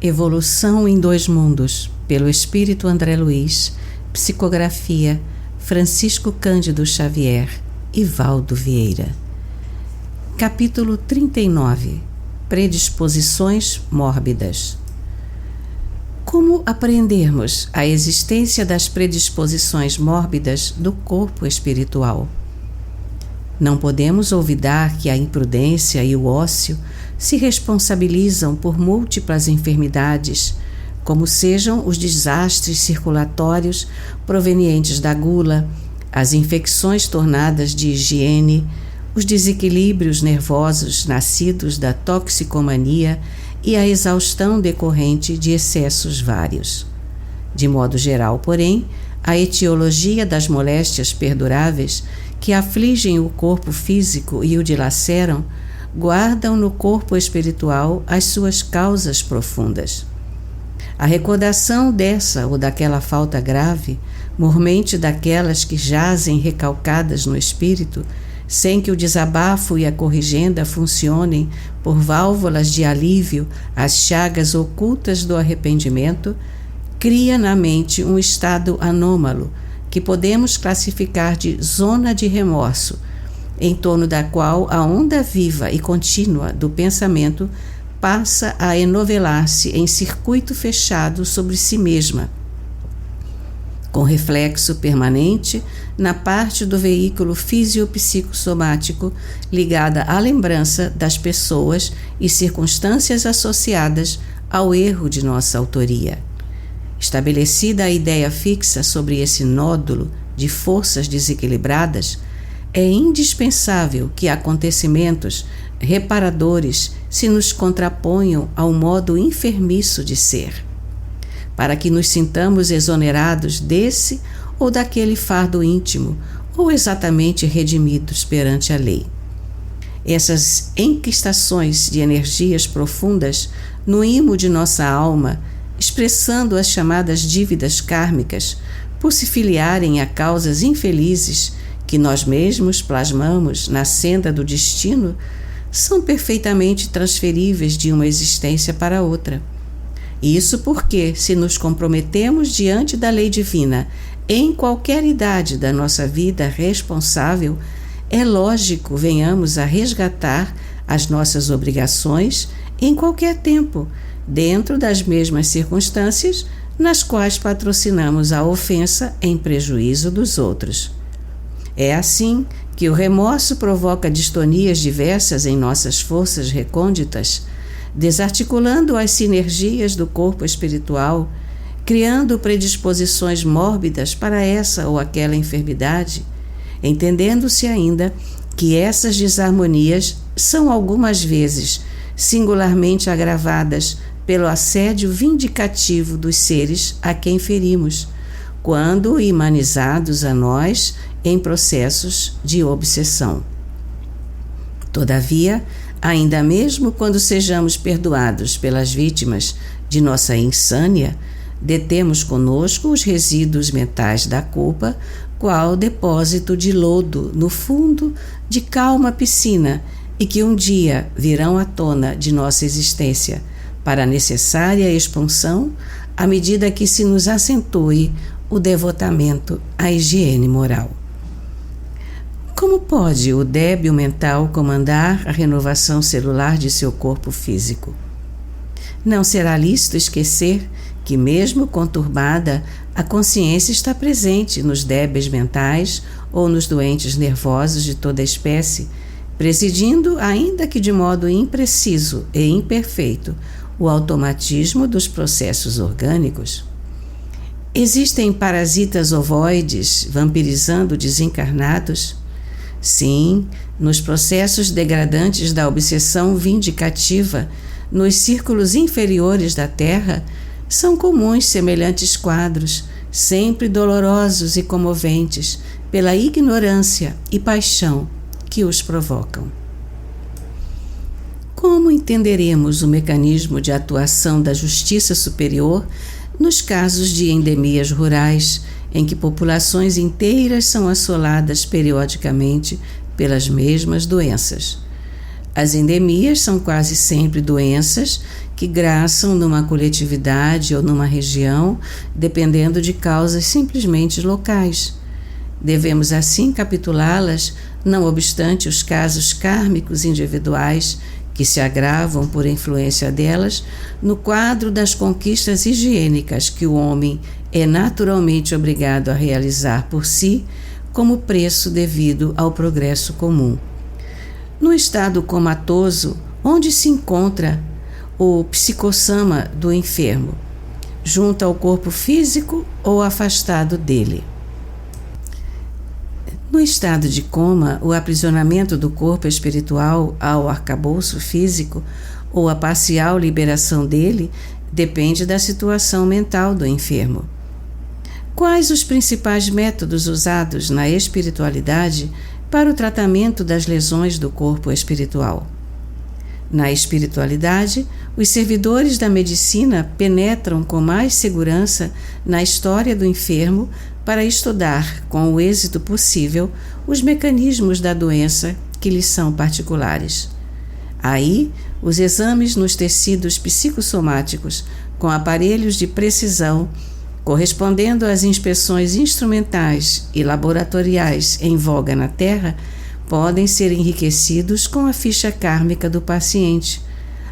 Evolução em Dois Mundos, pelo Espírito André Luiz, psicografia Francisco Cândido Xavier e Valdo Vieira. Capítulo 39. Predisposições mórbidas. Como apreendermos a existência das predisposições mórbidas do corpo espiritual? Não podemos olvidar que a imprudência e o ócio se responsabilizam por múltiplas enfermidades, como sejam os desastres circulatórios provenientes da gula, as infecções tornadas de higiene, os desequilíbrios nervosos nascidos da toxicomania e a exaustão decorrente de excessos vários. De modo geral, porém, a etiologia das moléstias perduráveis que afligem o corpo físico e o dilaceram guardam no corpo espiritual as suas causas profundas. A recordação dessa ou daquela falta grave, mormente daquelas que jazem recalcadas no espírito, sem que o desabafo e a corrigenda funcionem por válvulas de alívio às chagas ocultas do arrependimento, cria na mente um estado anômalo que podemos classificar de zona de remorso, em torno da qual a onda viva e contínua do pensamento passa a enovelar-se em circuito fechado sobre si mesma, com reflexo permanente na parte do veículo fisiopsicossomático ligada à lembrança das pessoas e circunstâncias associadas ao erro de nossa autoria. Estabelecida a ideia fixa sobre esse nódulo de forças desequilibradas, é indispensável que acontecimentos reparadores se nos contraponham ao modo enfermiço de ser, para que nos sintamos exonerados desse ou daquele fardo íntimo, ou exatamente redimidos perante a lei. Essas enquistações de energias profundas no imo de nossa alma, expressando as chamadas dívidas kármicas, por se filiarem a causas infelizes que nós mesmos plasmamos na senda do destino, são perfeitamente transferíveis de uma existência para outra. Isso porque, se nos comprometemos diante da lei divina em qualquer idade da nossa vida responsável, é lógico venhamos a resgatar as nossas obrigações em qualquer tempo, dentro das mesmas circunstâncias nas quais patrocinamos a ofensa em prejuízo dos outros. É assim que o remorso provoca distonias diversas em nossas forças recônditas, desarticulando as sinergias do corpo espiritual, criando predisposições mórbidas para essa ou aquela enfermidade, entendendo-se ainda que essas desarmonias são algumas vezes singularmente agravadas pelo assédio vindicativo dos seres a quem ferimos, quando imanizados a nós em processos de obsessão. Todavia, ainda mesmo quando sejamos perdoados pelas vítimas de nossa insânia, detemos conosco os resíduos mentais da culpa, qual depósito de lodo no fundo de calma piscina e que um dia virão à tona de nossa existência para a necessária expansão à medida que se nos acentue o devotamento à higiene moral. Como pode o débil mental comandar a renovação celular de seu corpo físico? Não será lícito esquecer que, mesmo conturbada, a consciência está presente nos débeis mentais ou nos doentes nervosos de toda espécie, presidindo, ainda que de modo impreciso e imperfeito, o automatismo dos processos orgânicos. Existem parasitas ovoides vampirizando desencarnados? Sim, nos processos degradantes da obsessão vindicativa, nos círculos inferiores da Terra, são comuns semelhantes quadros, sempre dolorosos e comoventes, pela ignorância e paixão que os provocam. Como entenderemos o mecanismo de atuação da justiça superior nos casos de endemias rurais, em que populações inteiras são assoladas periodicamente pelas mesmas doenças? As endemias são quase sempre doenças que que graçam numa coletividade ou numa região, dependendo de causas simplesmente locais. Devemos assim capitulá-las, não obstante os casos kármicos individuais que se agravam por influência delas, no quadro das conquistas higiênicas que o homem é naturalmente obrigado a realizar por si, como preço devido ao progresso comum. No estado comatoso, onde se encontra o psicossama do enfermo, junto ao corpo físico ou afastado dele. No estado de coma, o aprisionamento do corpo espiritual ao arcabouço físico ou a parcial liberação dele depende da situação mental do enfermo. Quais os principais métodos usados na espiritualidade para o tratamento das lesões do corpo espiritual? Na espiritualidade, os servidores da medicina penetram com mais segurança na história do enfermo para estudar, com o êxito possível, os mecanismos da doença que lhes são particulares. Aí, os exames nos tecidos psicossomáticos, com aparelhos de precisão, correspondendo às inspeções instrumentais e laboratoriais em voga na Terra, podem ser enriquecidos com a ficha kármica do paciente,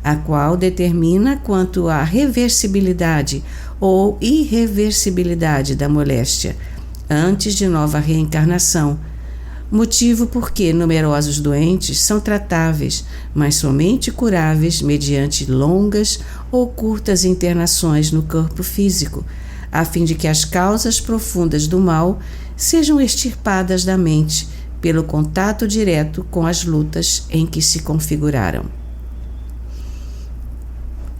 a qual determina quanto à reversibilidade ou irreversibilidade da moléstia antes de nova reencarnação, motivo porque numerosos doentes são tratáveis, mas somente curáveis mediante longas ou curtas internações no corpo físico, a fim de que as causas profundas do mal sejam extirpadas da mente pelo contato direto com as lutas em que se configuraram.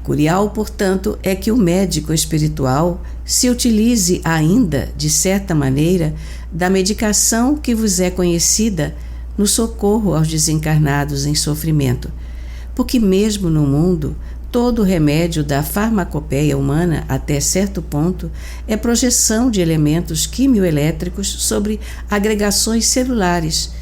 Curial, portanto, é que o médico espiritual se utilize ainda, de certa maneira, da medicação que vos é conhecida no socorro aos desencarnados em sofrimento, porque mesmo no mundo, todo remédio da farmacopeia humana, até certo ponto, é projeção de elementos quimioelétricos sobre agregações celulares,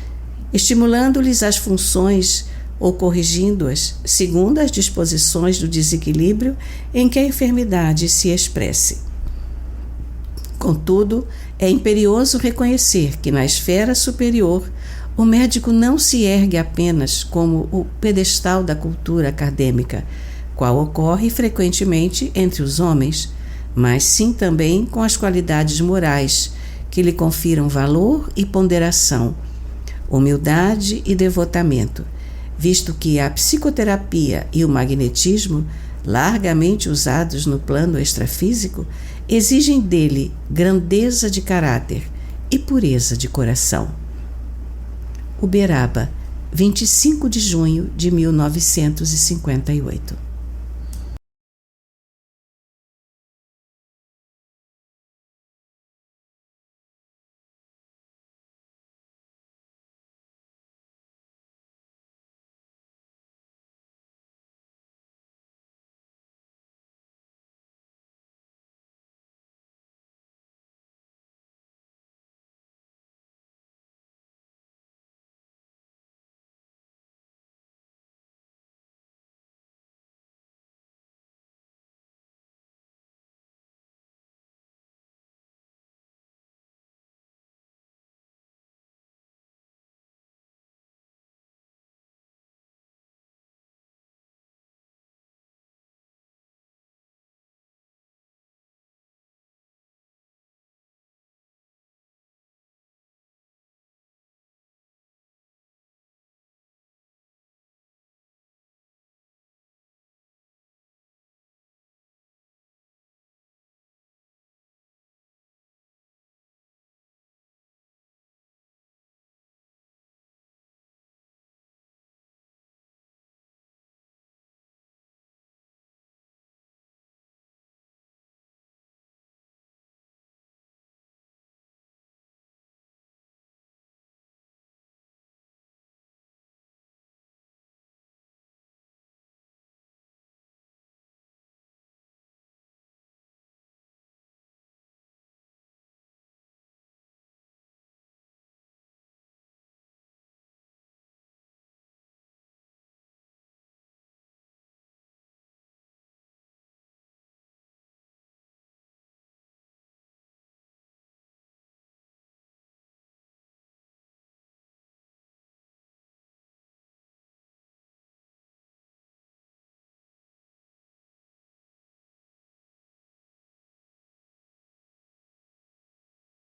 estimulando-lhes as funções ou corrigindo-as segundo as disposições do desequilíbrio em que a enfermidade se expresse. Contudo, é imperioso reconhecer que na esfera superior o médico não se ergue apenas como o pedestal da cultura acadêmica, qual ocorre frequentemente entre os homens, mas sim também com as qualidades morais que lhe confiram valor e ponderação, humildade e devotamento, visto que a psicoterapia e o magnetismo, largamente usados no plano extrafísico, exigem dele grandeza de caráter e pureza de coração. Uberaba, 25 de junho de 1958.